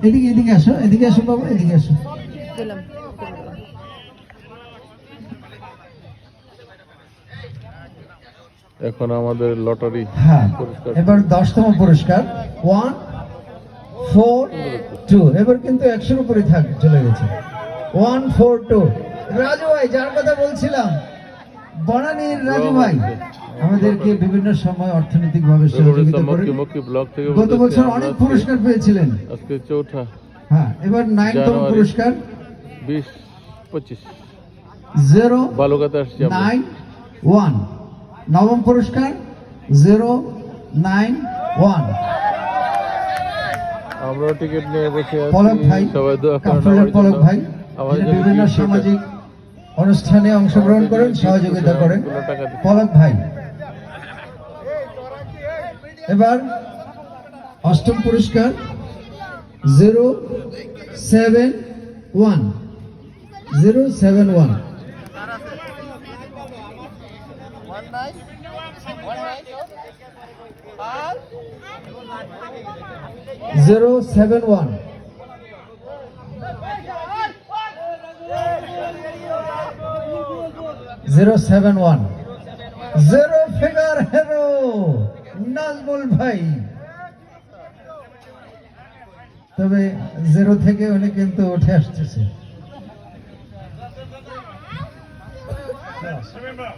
এদিকে এদিকে আসো বাবা, এদিকে আসো। এখন আমাদের লটারি। হ্যাঁ, এবার 10তম পুরস্কার 142। এবার কিন্তু 100-এর উপরে চলে গেছে। 142 রাজু ভাই, যার কথা বলছিলাম, বনানীর রাজু ভাই আমাদেরকে বিভিন্ন সময় অর্থনৈতিক ভাবে সহযোগিতা করে। গত বছর অনেক পুরস্কার পেয়েছিলেন। আজকে চৌথা। হ্যাঁ, এবার 9তম পুরস্কার 20-25 091। নবম পুরস্কার 091। আমরা টিকিট নিয়ে বসে আছি। পলক ভাই, সবাই দোয়া পলক ভাই বিভিন্ন সামাজিক অনুষ্ঠানে অংশগ্রহণ করেন, সহযোগিতা করেন। পলক ভাই। এবার 8ম পুরস্কার 071। 071 071 071 0 ফিগার হিরো নাজমুল ভাই। তবে 0 থেকে উনি কিন্তু উঠে আসতেছে।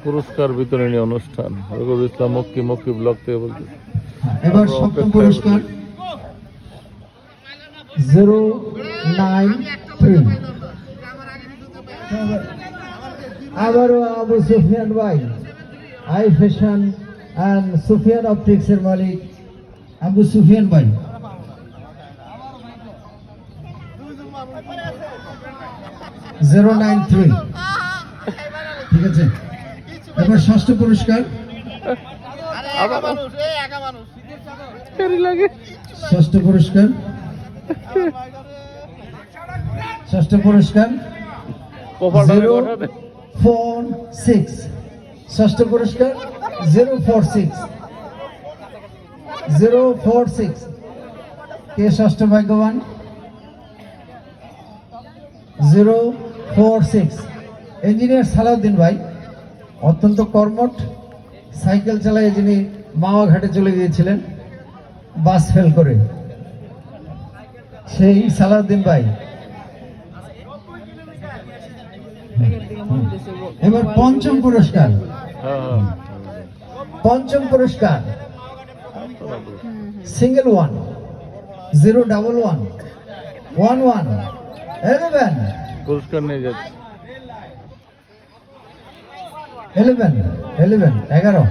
পুরস্কার বিতরণী অনুষ্ঠান রঘুর ইসলাম মক্কি ব্লক থেকে বলতে। এবার 7ম পুরস্কার 093। আবারও আবু সুফিয়ান ভাই, I fashion and Sufiyan optics এর মালিক আবু সুফিয়ান ভাই। 093। ঠিক আছে, এবার 6ষ্ঠ পুরস্কার 6ষ্ঠ পুরস্কার 6ষ্ঠ পুরস্কার 046। 6ষ্ঠ পুরস্কার 046। 046 কে 6ষ্ঠ ভাগ্যবান? 046 ইঞ্জিনিয়ার সালাউদ্দিন ভাই। অত্যন্ত কর্মঠ, সাইকেল চালায় যিনি মাওয়া ঘাটে চলে গিয়েছিলেন বাস ফেল করে, সেই সালাউদ্দিন ভাই। এবার 5ম পুরস্কার 5ম পুরস্কার সিঙ্গেল 1 011 11 11 পুরস্কার নিয়ে যাচ্ছে। 11 11 11